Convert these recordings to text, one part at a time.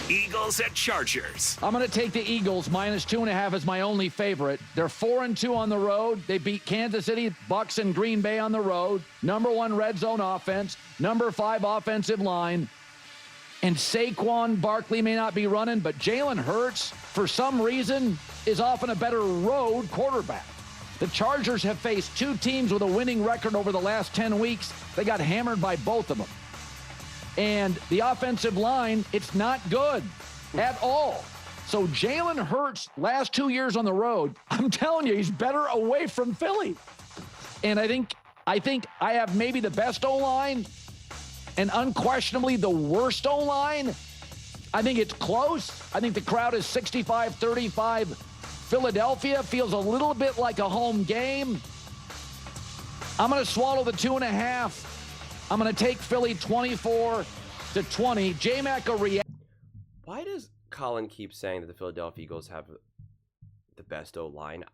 Eagles at Chargers. I'm going to take the Eagles. -2.5 is my only favorite. They're 4-2 on the road. They beat Kansas City, Bucks, and Green Bay on the road. #1 red zone offense. #5 offensive line. And Saquon Barkley may not be running, but Jalen Hurts, for some reason, is often a better road quarterback. The Chargers have faced two teams with a winning record over the last 10 weeks. They got hammered by both of them. And the offensive line, it's not good at all. So Jalen Hurts, last 2 years on the road, I'm telling you, he's better away from Philly. And I think I have maybe the best O-line and unquestionably the worst O-line. I think it's close. I think the crowd is 65-35. Philadelphia feels a little bit like a home game. I'm going to swallow the 2.5. I'm going to take Philly 24-20. J-Mac a react. Why does Colin keep saying that the Philadelphia Eagles have the best O-line?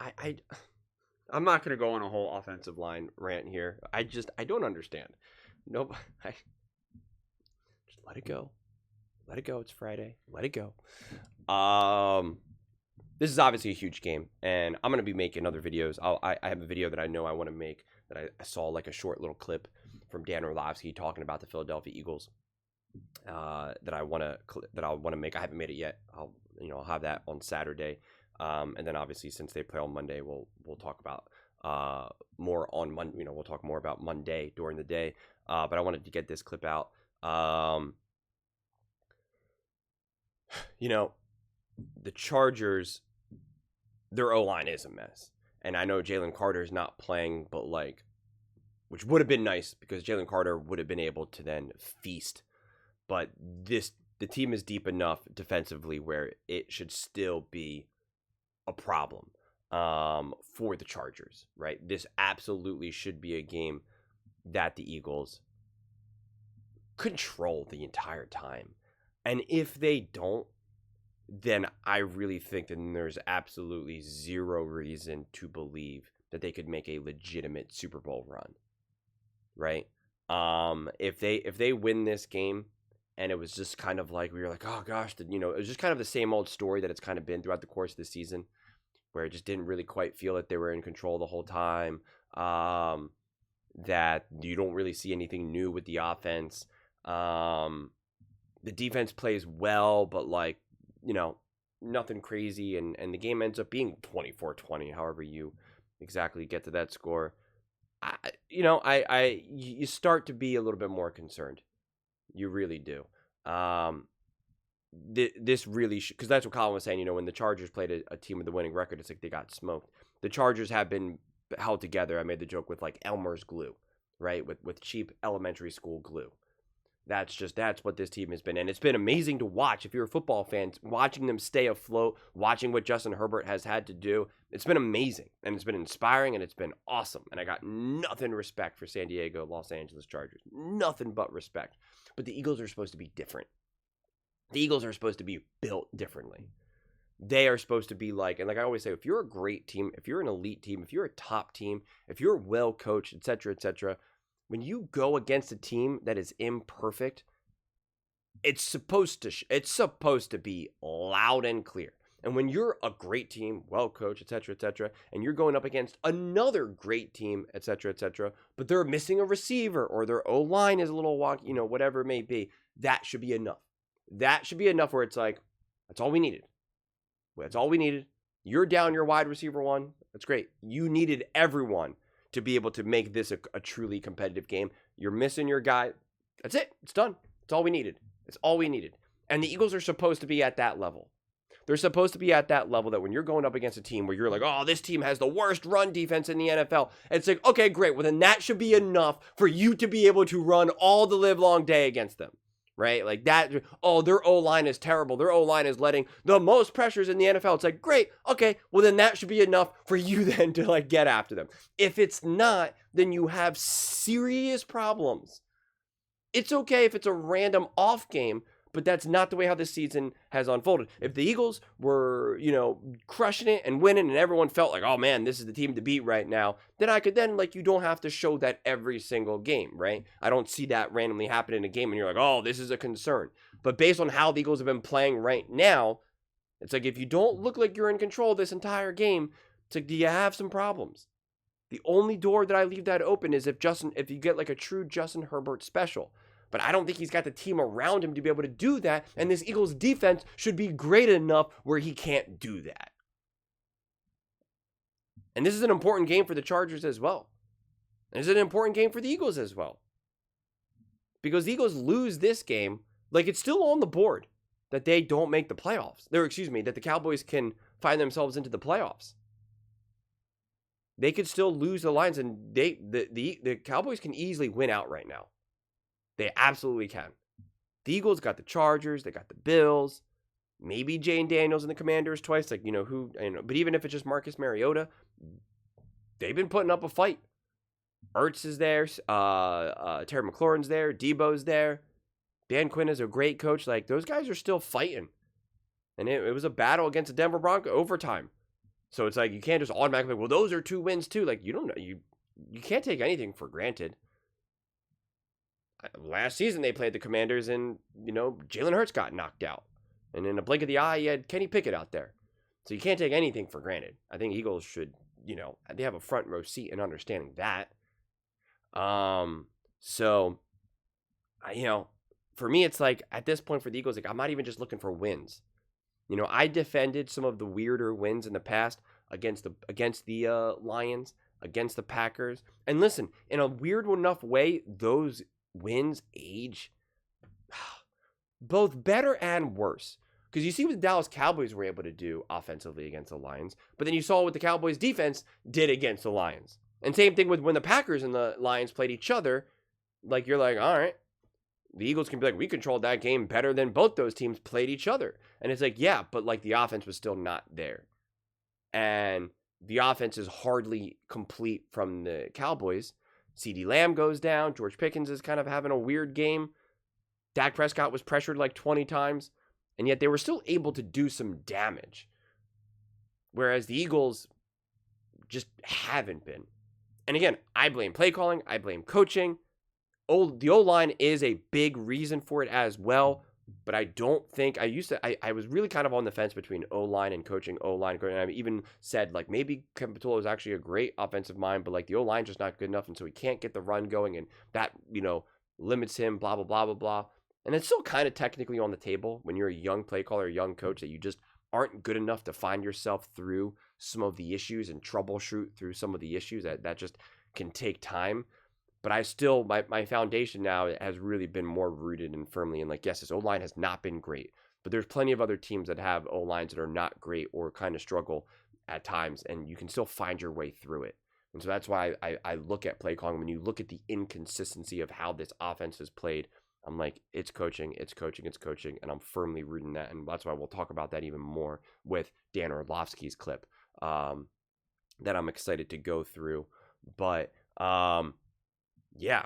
I'm not going to go on a whole offensive line rant here. I don't understand. Nope. Just let it go. Let it go. It's Friday. Let it go. This is obviously a huge game, and I'm going to be making other videos. I have a video that I know I want to make that I saw like a short little clip from Dan Orlovsky talking about the Philadelphia Eagles that I want to make. I haven't made it yet. I'll have that on Saturday, and then obviously since they play on Monday, we'll talk about more on Monday. We'll talk more about Monday during the day. But I wanted to get this clip out. The Chargers, their O-line is a mess, and I know Jalen Carter is not playing, but which would have been nice because Jalen Carter would have been able to then feast. But the team is deep enough defensively where it should still be a problem for the Chargers, right? This absolutely should be a game that the Eagles control the entire time. And if they don't, then I really think that there's absolutely zero reason to believe that they could make a legitimate Super Bowl run. Right? If they win this game and it was just kind of like we were like, oh gosh, it was just kind of the same old story that it's kind of been throughout the course of the season, where it just didn't really quite feel that they were in control the whole time. That you don't really see anything new with the offense. The defense plays well, but nothing crazy, and the game ends up being 24-20, however you exactly get to that score. You start to be a little bit more concerned. You really do. This really because that's what Colin was saying. When the Chargers played a team with a winning record, it's like they got smoked. The Chargers have been held together. I made the joke with Elmer's glue, right? With cheap elementary school glue. That's what this team has been. And it's been amazing to watch. If you're a football fan, watching them stay afloat, watching what Justin Herbert has had to do, it's been amazing. And it's been inspiring, and it's been awesome. And I got nothing respect for San Diego, Los Angeles Chargers. Nothing but respect. But the Eagles are supposed to be different. The Eagles are supposed to be built differently. They are supposed to be and I always say, if you're a great team, if you're an elite team, if you're a top team, if you're well coached, etc., when you go against a team that is imperfect, it's supposed to be loud and clear. And when you're a great team, well coached, etc., and you're going up against another great team, etc., but they're missing a receiver or their O-line is a little wonky, whatever it may be, that should be enough. That should be enough where it's that's all we needed. That's all we needed. You're down your wide receiver one. That's great. You needed everyone to be able to make this a truly competitive game. You're missing your guy. That's it. It's done. It's all we needed. It's all we needed. And the Eagles are supposed to be at that level. They're supposed to be at that level that when you're going up against a team where you're like, oh, this team has the worst run defense in the NFL. It's like, okay, great. Well, then that should be enough for you to be able to run all the live long day against them. Right? Like that. Oh, their O-line is terrible. Their O-line is letting the most pressures in the NFL. It's like, great. Okay. Well, then that should be enough for you then to get after them. If it's not, then you have serious problems. It's okay if it's a random off game, But that's not the way how this season has unfolded. If the Eagles were, crushing it and winning and everyone felt like, oh man, this is the team to beat right now, then you don't have to show that every single game, right? I don't see that randomly happen in a game and you're like, oh, this is a concern. But based on how the Eagles have been playing right now, it's like if you don't look like you're in control this entire game, it's like, do you have some problems? The only door that I leave that open is if you get like a true Justin Herbert special. But I don't think he's got the team around him to be able to do that. And this Eagles defense should be great enough where he can't do that. And this is an important game for the Chargers as well. And this is an important game for the Eagles as well. Because the Eagles lose this game, like it's still on the board that they don't make the playoffs. That the Cowboys can find themselves into the playoffs. They could still lose the Lions, and the Cowboys can easily win out right now. They absolutely can. The Eagles got the Chargers. They got the Bills. Maybe Jane Daniels and the Commanders twice. But even if it's just Marcus Mariota, they've been putting up a fight. Ertz is there. Terry McLaurin's there. Debo's there. Dan Quinn is a great coach. Like, those guys are still fighting. And it was a battle against the Denver Broncos overtime. So it's like, you can't just automatically, well, those are 2 wins too. Like, you don't know. You can't take anything for granted. Last season, they played the Commanders and, Jalen Hurts got knocked out. And in a blink of the eye, you had Kenny Pickett out there. So you can't take anything for granted. I think Eagles should, they have a front row seat in understanding that. So, for me, it's like, at this point for the Eagles, like, I'm not even just looking for wins. I defended some of the weirder wins in the past against the Lions, against the Packers. And listen, in a weird enough way, those wins age both better and worse. Because you see what the Dallas Cowboys were able to do offensively against the Lions, but then you saw what the Cowboys defense did against the Lions. And same thing with when the Packers and the Lions played each other. Like, you're like, all right, the Eagles can be like, we controlled that game better than both those teams played each other. And it's like, yeah, but like the offense was still not there. And the offense is hardly complete from the Cowboys. CeeDee Lamb goes down. George Pickens is kind of having a weird game. Dak Prescott was pressured like 20 times. And yet they were still able to do some damage. Whereas the Eagles just haven't been. And again, I blame play calling. I blame coaching. The O-line is a big reason for it as well. But I don't think, I was really kind of on the fence between O-line and coaching, O-line. And I even said, like, maybe Kevin Patullo is actually a great offensive mind, but, like, the O-line's just not good enough, and so he can't get the run going, and that, limits him, blah, blah, blah, blah, blah. And it's still kind of technically on the table when you're a young play caller, a young coach, that you just aren't good enough to find yourself through some of the issues and troubleshoot through some of the issues. That just can take time. But I still, my foundation now has really been more rooted and firmly in, like, yes, this O-line has not been great, but there's plenty of other teams that have O-lines that are not great or kind of struggle at times, and you can still find your way through it. And so that's why I look at play calling. When you look at the inconsistency of how this offense is played, I'm like, it's coaching, and I'm firmly rooting that, and that's why we'll talk about that even more with Dan Orlovsky's clip that I'm excited to go through. But yeah,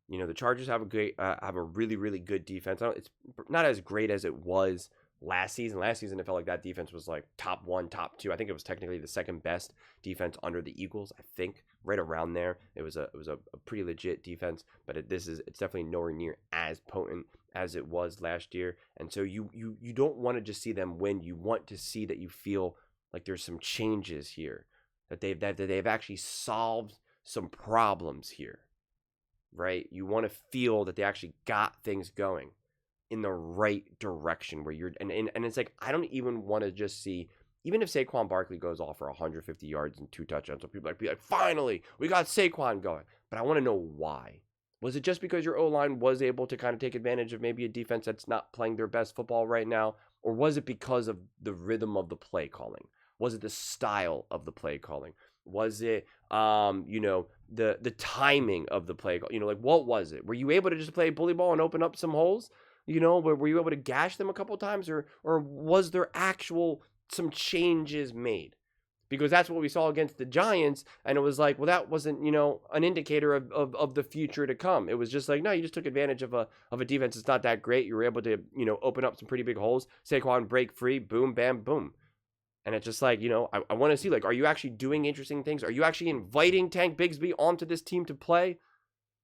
the Chargers have a really, really good defense. It's not as great as it was last season. Last season, it felt like that defense was like top 1, top 2. I think it was technically the second best defense under the Eagles. I think right around there. It was a pretty legit defense, but it's definitely nowhere near as potent as it was last year. And so you don't want to just see them win. You want to see that you feel like there's some changes here, that they've actually solved some problems here. Right? You want to feel that they actually got things going in the right direction where and it's like, I don't even want to just see, even if Saquon Barkley goes off for 150 yards and 2 touchdowns, so people be like, finally, we got Saquon going. But I want to know why. Was it just because your O-line was able to kind of take advantage of maybe a defense that's not playing their best football right now? Or was it because of the rhythm of the play calling? Was it the style of the play calling? Was it, the timing of the play? Like, what was it? Were you able to just play bully ball and open up some holes? Were you able to gash them a couple times, or was there some changes made? because that's what we saw against the Giants. And it was like, well, that wasn't, you know, an indicator of the future to come. It was just like, no, you just took advantage of a defense that's not that great. You were able to, you know, open up some pretty big holes. Saquon break free, boom, bam, boom. And it's just like, you know, I want to see, like, are you actually doing interesting things? Are you actually inviting Tank Bigsby onto this team to play?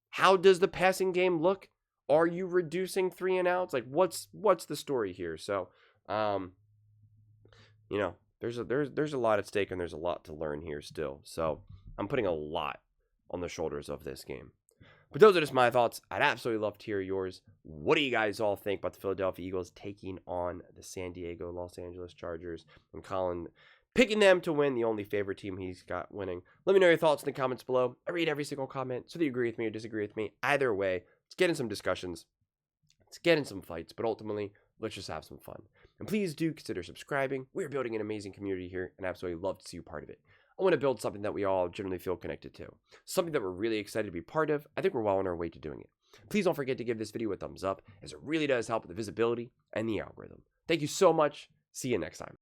How does the passing game look? Are you reducing 3 and outs? Like, what's the story here? So, you know, there's a lot at stake, and there's a lot to learn here still. So I'm putting a lot on the shoulders of this game. But those are just my thoughts. I'd absolutely love to hear yours. What do you guys all think about the Philadelphia Eagles taking on the San Diego Los Angeles Chargers, and Colin picking them to win, the only favorite team he's got winning? Let me know your thoughts in the comments below. I read every single comment, so that you agree with me or disagree with me. Either way, let's get in some discussions. Let's get in some fights, but ultimately, let's just have some fun. And please do consider subscribing. We're building an amazing community here, and I absolutely love to see you part of it. I want to build something that we all generally feel connected to. Something that we're really excited to be part of. I think we're well on our way to doing it. Please don't forget to give this video a thumbs up, as it really does help with the visibility and the algorithm. Thank you so much. See you next time.